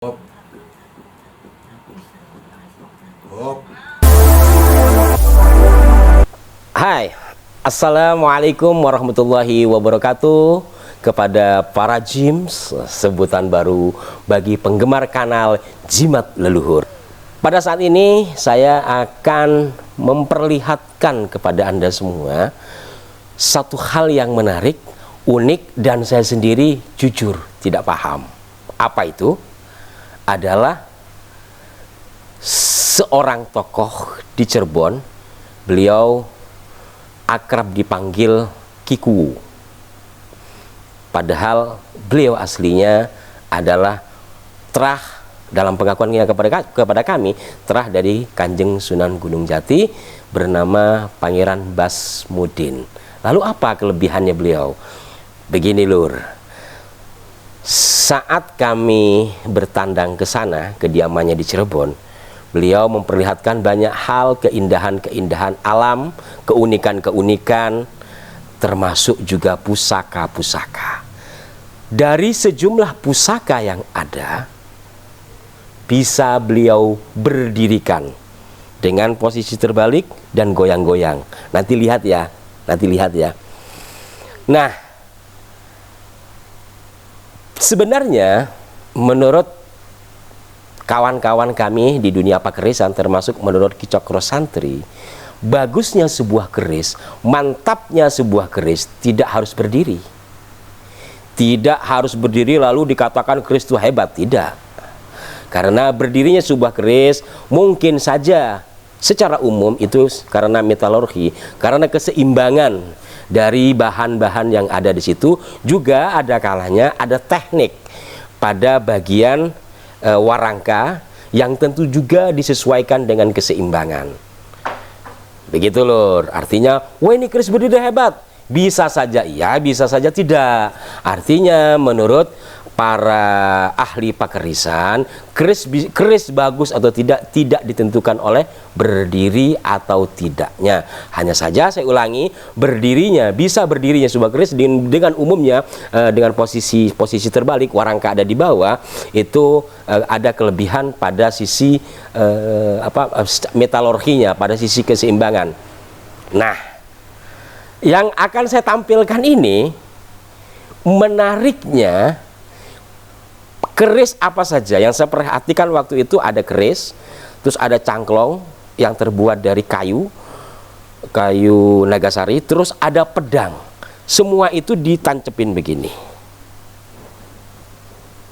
Hop, hop. Hai, Assalamualaikum warahmatullahi wabarakatuh. Kepada para jims, sebutan baru bagi penggemar kanal Jimat Leluhur. Pada saat ini saya akan memperlihatkan kepada Anda semua satu hal yang menarik, unik, dan saya sendiri jujur tidak paham. Apa itu? Adalah seorang tokoh di Cirebon. Beliau akrab dipanggil Kiku. Padahal beliau aslinya adalah terah, dalam pengakuannya kepada kami, terah dari Kanjeng Sunan Gunung Jati bernama Pangeran Basmudin. Lalu apa kelebihannya beliau? Begini lur, saat kami bertandang ke sana, kediamannya di Cirebon, beliau memperlihatkan banyak hal, keindahan-keindahan alam, keunikan-keunikan, termasuk juga pusaka-pusaka. Dari sejumlah pusaka yang ada, bisa beliau berdirikan dengan posisi terbalik dan goyang-goyang. Nanti lihat ya, nanti lihat ya. Nah, sebenarnya menurut kawan-kawan kami di dunia pakerisan, termasuk menurut Ki Cokro Santri, bagusnya sebuah keris, mantapnya sebuah keris tidak harus berdiri. Tidak harus berdiri lalu dikatakan keris itu hebat, tidak. Karena berdirinya sebuah keris mungkin saja secara umum itu karena metalurgi, karena keseimbangan dari bahan-bahan yang ada di situ. Juga ada kalanya ada teknik pada bagian warangka yang tentu juga disesuaikan dengan keseimbangan. Begitu lur, artinya wah ini keris berdiri hebat. Bisa saja iya, bisa saja tidak. Artinya menurut para ahli pakerisan, keris bagus atau tidak ditentukan oleh berdiri atau tidaknya. Hanya saja saya ulangi, berdirinya sebuah keris dengan umumnya dengan posisi terbalik, warangka ada di bawah, itu ada kelebihan pada sisi metalurginya, pada sisi keseimbangan. Nah, yang akan saya tampilkan ini menariknya, keris apa saja yang saya perhatikan waktu itu, ada keris, terus ada cangklong yang terbuat dari kayu nagasari, terus ada pedang. Semua itu ditancepin begini.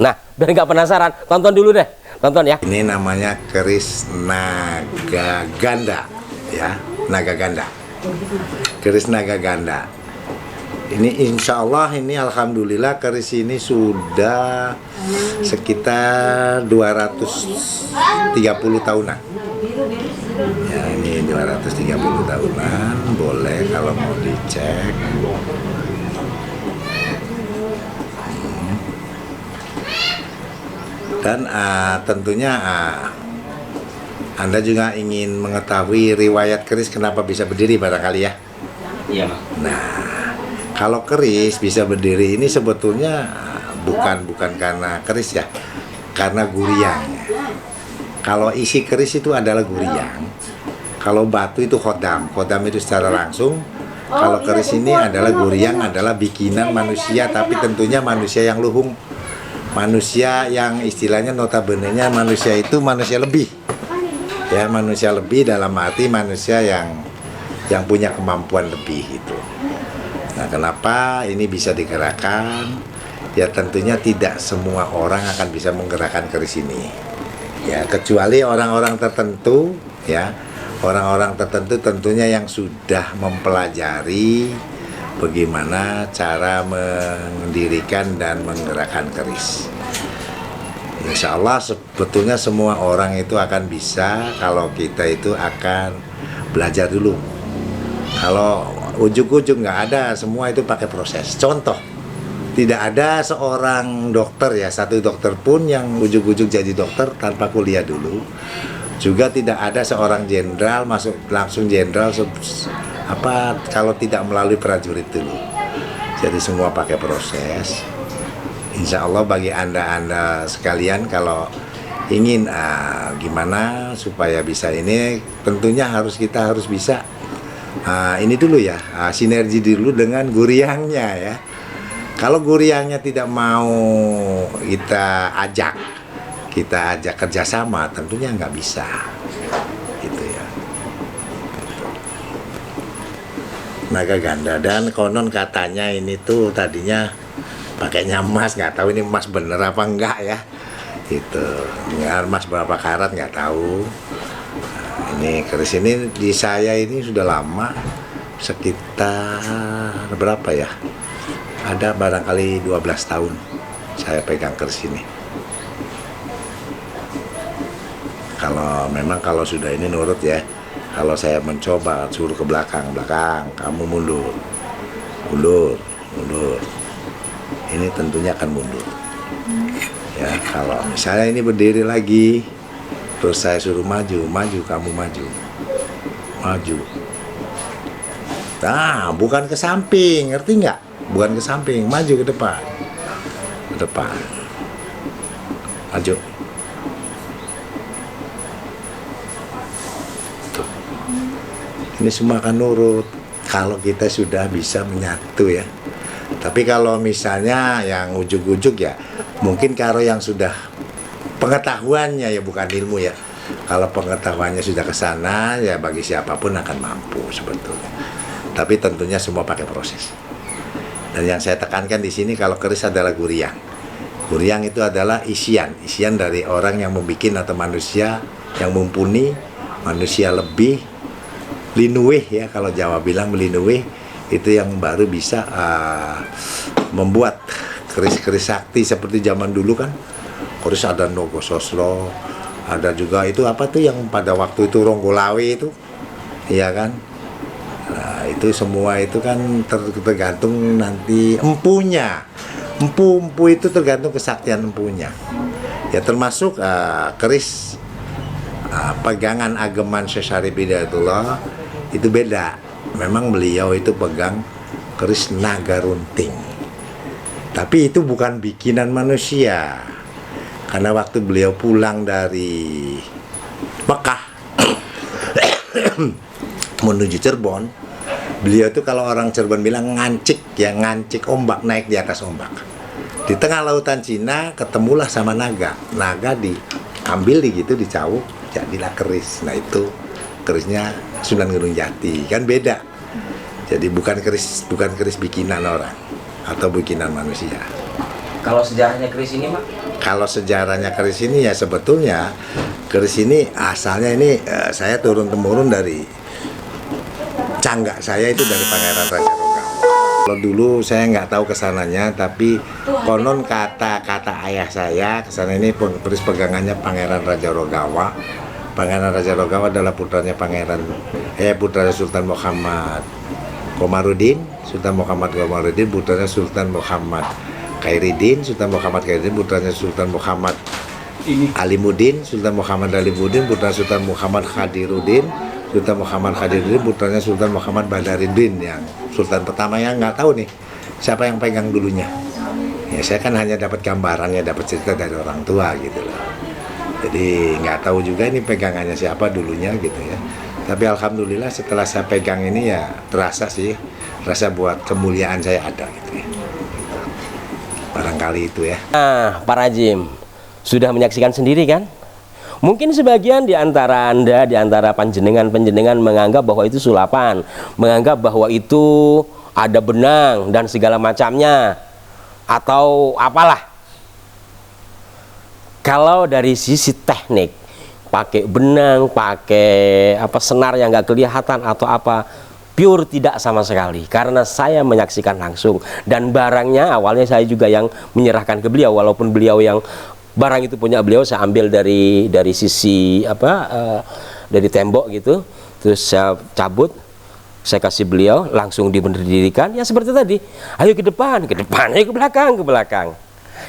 Nah, biar nggak penasaran, tonton dulu deh, tonton ya. Ini namanya keris naga ganda, ya, naga ganda. Keris naga ganda. Ini insya Allah, ini alhamdulillah keris ini sudah sekitar 230 tahunan. Ya, ini 230 tahunan, boleh kalau mau dicek. Dan tentunya Anda juga ingin mengetahui riwayat keris kenapa bisa berdiri barangkali ya. Iya. Nah, kalau keris bisa berdiri ini sebetulnya bukan karena keris ya, karena guriang. Kalau isi keris itu adalah guriang. Kalau batu itu khodam itu secara langsung. Kalau keris ini adalah guriang, adalah bikinan manusia, tapi tentunya manusia yang luhung. Manusia yang istilahnya notabene-nya manusia itu manusia lebih. Ya, manusia lebih dalam arti manusia yang punya kemampuan lebih itu. Nah, kenapa ini bisa digerakkan? Ya tentunya tidak semua orang akan bisa menggerakkan keris ini. Ya, kecuali orang-orang tertentu, ya. Orang-orang tertentu tentunya yang sudah mempelajari bagaimana cara mendirikan dan menggerakkan keris. Insya Allah sebetulnya semua orang itu akan bisa kalau kita itu akan belajar dulu. Kalau ujuk-ujuk nggak ada, semua itu pakai proses. Contoh, tidak ada seorang dokter ya, satu dokter pun yang ujuk-ujuk jadi dokter tanpa kuliah dulu. Juga tidak ada seorang jenderal masuk langsung jenderal kalau tidak melalui prajurit dulu. Jadi semua pakai proses. Insya Allah bagi anda sekalian kalau ingin gimana supaya bisa ini, tentunya kita harus bisa ini dulu ya, sinergi dulu dengan guriangnya ya. Kalau guriangnya tidak mau kita ajak kerjasama, tentunya nggak bisa gitu ya. Naga ganda, dan konon katanya ini tuh tadinya pakainya emas, nggak tahu ini emas bener apa enggak ya, gitu ya, emas berapa karat nggak tahu. Ini keris ini di saya ini sudah lama, sekitar berapa ya, ada barangkali 12 tahun saya pegang keris ini. Kalau sudah ini nurut ya. Kalau saya mencoba suruh ke belakang, kamu mundur, ini tentunya akan mundur ya. Kalau misalnya ini berdiri lagi terus saya suruh maju, kamu maju. Nah, bukan ke samping, ngerti nggak? Bukan ke samping, maju ke depan, maju. Ini semua akan nurut kalau kita sudah bisa menyatu ya. Tapi kalau misalnya yang ujuk-ujuk ya, mungkin kalau yang sudah pengetahuannya ya, bukan ilmu ya. Kalau pengetahuannya sudah ke sana ya, bagi siapapun akan mampu sebetulnya. Tapi tentunya semua pakai proses. Dan yang saya tekankan di sini, kalau keris adalah guriang. Guriang itu adalah isian dari orang yang membuat, atau manusia yang mumpuni, manusia lebih linuwih ya, kalau Jawa bilang melinuwih, itu yang baru bisa membuat keris-keris sakti seperti zaman dulu kan. Keris ada Nogososro, ada juga itu apa tuh yang pada waktu itu Ronggolawe itu, iya kan. Nah, itu semua itu kan tergantung nanti empunya. Empu itu tergantung kesaktian empunya. Ya termasuk keris pegangan Ageman Syekh Syarif Hidayatullah itu beda. Memang beliau itu pegang keris naga runting. Tapi itu bukan bikinan manusia. Karena waktu beliau pulang dari Mekah menuju Cirebon, beliau itu kalau orang Cirebon bilang ngancik ombak, naik di atas ombak. Di tengah lautan Cina ketemulah sama naga diambil gitu, dicawuk, jadilah keris. Nah itu kerisnya Sunan Gunung Jati, kan beda. Jadi bukan keris bikinan orang atau bikinan manusia. Kalau sejarahnya keris ini, Pak? Kalau sejarahnya keris ini ya, sebetulnya keris ini asalnya ini saya turun-temurun dari cangga saya itu dari Pangeran Raja Rogawa. Kalau dulu saya nggak tahu kesananya, tapi konon kata ayah saya kesana ini keris pegangannya Pangeran Raja Rogawa. Pangeran Raja Rogawa adalah putranya putranya Sultan Muhammad Komarudin, putranya Sultan Muhammad Khairuddin, putranya Sultan Muhammad Alimuddin, putranya Sultan Muhammad Khadiruddin, putranya Sultan Muhammad Badaruddin, yang Sultan pertama. Yang nggak tahu nih siapa yang pegang dulunya. Ya saya kan hanya dapat gambarannya, dapat cerita dari orang tua gitu loh. Jadi nggak tahu juga ini pegangannya siapa dulunya gitu ya. Tapi alhamdulillah setelah saya pegang ini ya terasa sih, rasa buat kemuliaan saya ada gitu ya. Barangkali itu ya. Nah, Pak Rajim sudah menyaksikan sendiri kan? Mungkin sebagian di antara Anda, di antara panjenengan menganggap bahwa itu sulapan, menganggap bahwa itu ada benang dan segala macamnya, atau apalah. Kalau dari sisi teknik, pakai benang, pakai senar yang nggak kelihatan atau apa, pure tidak sama sekali. Karena saya menyaksikan langsung, dan barangnya awalnya saya juga yang menyerahkan ke beliau, walaupun beliau yang barang itu punya beliau, saya ambil dari sisi dari tembok gitu, terus saya cabut, saya kasih beliau, langsung diberdirikan ya seperti tadi. Ayo ke depan, ayo ke belakang.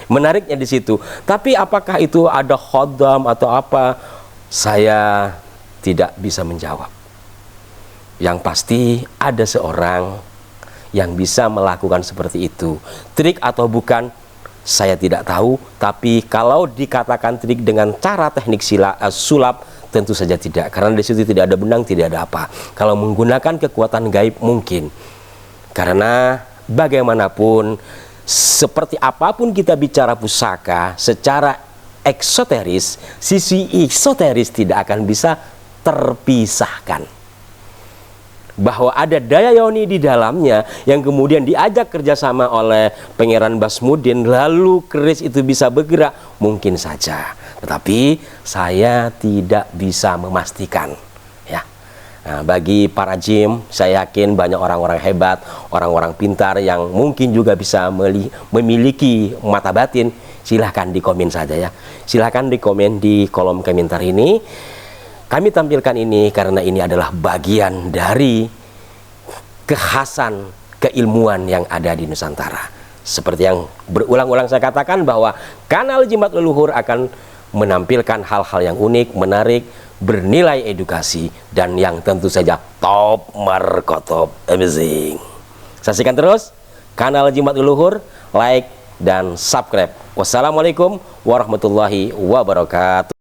Menariknya di situ. Tapi apakah itu ada khodam atau apa? Saya tidak bisa menjawab. Yang pasti ada seorang yang bisa melakukan seperti itu. Trik atau bukan, saya tidak tahu. Tapi kalau dikatakan trik dengan cara teknik sulap, tentu saja tidak, karena di situ tidak ada benang, tidak ada apa. Kalau menggunakan kekuatan gaib mungkin, karena bagaimanapun, seperti apapun kita bicara pusaka, secara eksoteris, sisi eksoteris tidak akan bisa terpisahkan. Bahwa ada daya yoni di dalamnya yang kemudian diajak kerjasama oleh Pangeran Basmudin, lalu keris itu bisa bergerak, mungkin saja. Tetapi saya tidak bisa memastikan. Ya. Nah, bagi para jim, saya yakin banyak orang-orang hebat, orang-orang pintar yang mungkin juga bisa memiliki mata batin. Silahkan di komen saja ya. Silahkan di komen di kolom komentar ini. Kami tampilkan ini karena ini adalah bagian dari kekhasan keilmuan yang ada di Nusantara. Seperti yang berulang-ulang saya katakan bahwa kanal Jimat Leluhur akan menampilkan hal-hal yang unik, menarik, bernilai edukasi, dan yang tentu saja top markotop amazing. Saksikan terus kanal Jimat Leluhur, like dan subscribe. Wassalamualaikum warahmatullahi wabarakatuh.